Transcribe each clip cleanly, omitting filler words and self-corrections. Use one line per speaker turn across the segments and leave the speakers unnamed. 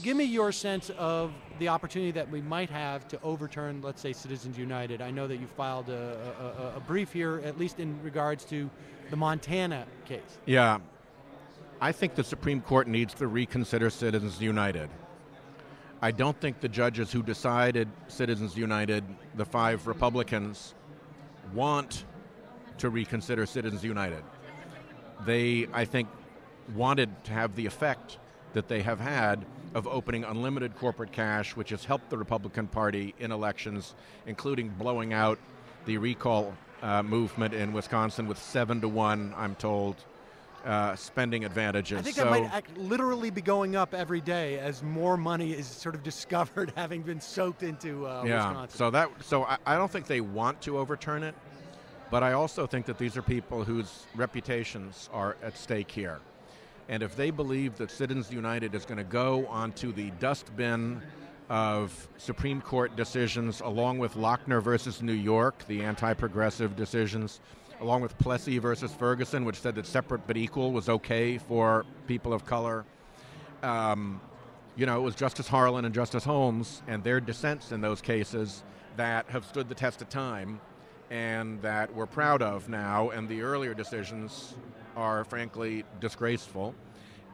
give me your sense of the opportunity that we might have to overturn, let's say, Citizens United. I know that you filed a brief here, at least in regards to the Montana case.
Yeah. I think the Supreme Court needs to reconsider Citizens United. I don't think the judges who decided Citizens United, the 5 Republicans, want to reconsider Citizens United. They, I think, wanted to have the effect that they have had of opening unlimited corporate cash, which has helped the Republican Party in elections, including blowing out the recall movement in Wisconsin with 7-1, I'm told, spending advantages.
I think that might literally be going up every day as more money is sort of discovered having been soaked into Wisconsin.
So I don't think they want to overturn it, but I also think that these are people whose reputations are at stake here. And if they believe that Citizens United is going to go onto the dustbin of Supreme Court decisions, along with Lochner versus New York, the anti-progressive decisions, along with Plessy versus Ferguson, which said that separate but equal was okay for people of color. It was Justice Harlan and Justice Holmes and their dissents in those cases that have stood the test of time and that we're proud of now, and the earlier decisions are frankly disgraceful.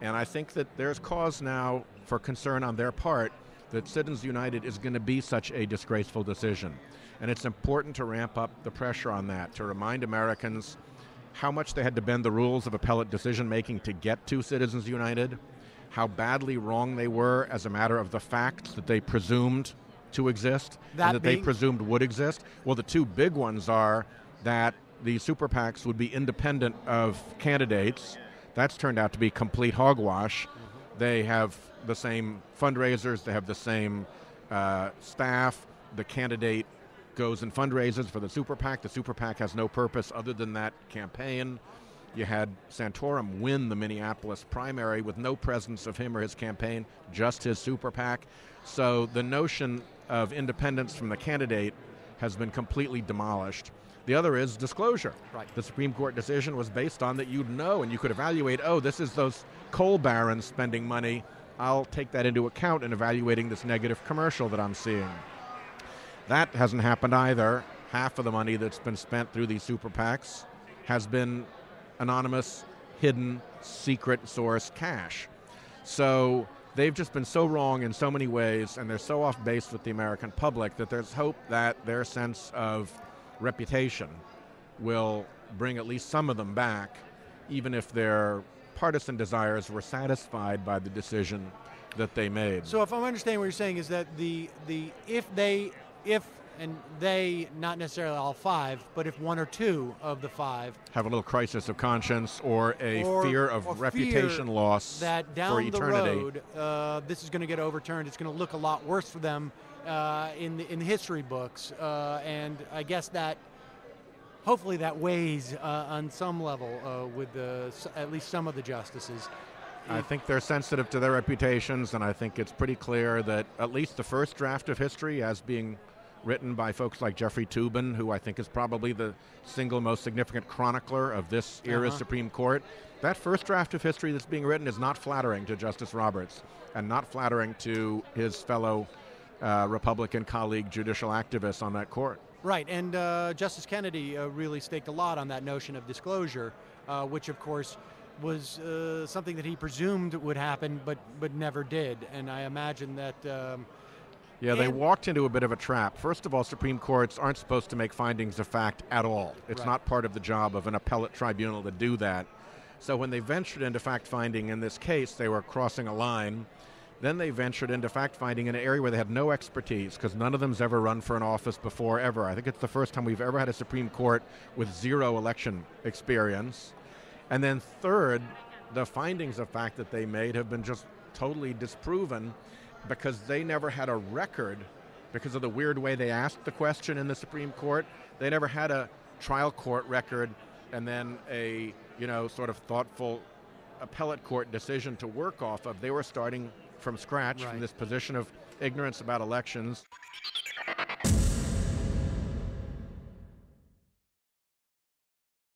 And I think that there's cause now for concern on their part that Citizens United is going to be such a disgraceful decision. And it's important to ramp up the pressure on that, to remind Americans how much they had to bend the rules of appellate decision-making to get to Citizens United, how badly wrong they were as a matter of the facts that they presumed to exist and that they presumed would exist. Well, the 2 big ones are that the super PACs would be independent of candidates. That's turned out to be complete hogwash. They have the same fundraisers, they have the same staff. The candidate goes and fundraises for the super PAC. The super PAC has no purpose other than that campaign. You had Santorum win the Minneapolis primary with no presence of him or his campaign, just his super PAC. So the notion of independence from the candidate has been completely demolished. The other is disclosure.
Right.
The Supreme Court decision was based on that you'd know and you could evaluate, this is those coal barons spending money. I'll take that into account in evaluating this negative commercial that I'm seeing. That hasn't happened either. Half of the money that's been spent through these super PACs has been anonymous, hidden, secret source cash. So they've just been so wrong in so many ways, and they're so off base with the American public that there's hope that their sense of reputation will bring at least some of them back, even if their partisan desires were satisfied by the decision that they made.
So if I'm understanding what you're saying is that and they, not necessarily all 5, but if 1 or 2 of the 5
have a little crisis of conscience or fear of reputation loss
that down
for eternity,
the road, this is going to get overturned. It's going to look a lot worse for them in the history books, and I guess that hopefully that weighs on some level with at least some of the justices.
I think they're sensitive to their reputations, and I think it's pretty clear that at least the first draft of history, as being written by folks like Jeffrey Toobin, who I think is probably the single most significant chronicler of this era's Supreme Court, that first draft of history that's being written is not flattering to Justice Roberts and not flattering to his fellow Republican colleague judicial activists on that court.
Right, and Justice Kennedy really staked a lot on that notion of disclosure, which of course was something that he presumed would happen but never did. And I imagine that
they walked into a bit of a trap. First of all, Supreme Courts aren't supposed to make findings of fact at all. It's not part of the job of an appellate tribunal to do that. So when they ventured into fact-finding in this case, they were crossing a line. Then they ventured into fact-finding in an area where they had no expertise, because none of them's ever run for an office before, ever. I think it's the first time we've ever had a Supreme Court with 0 election experience. And then third, the findings of fact that they made have been just totally disproven, because they never had a record because of the weird way they asked the question in the Supreme Court. They never had a trial court record and then a, sort of thoughtful appellate court decision to work off of. They were starting from scratch from this position of ignorance about elections.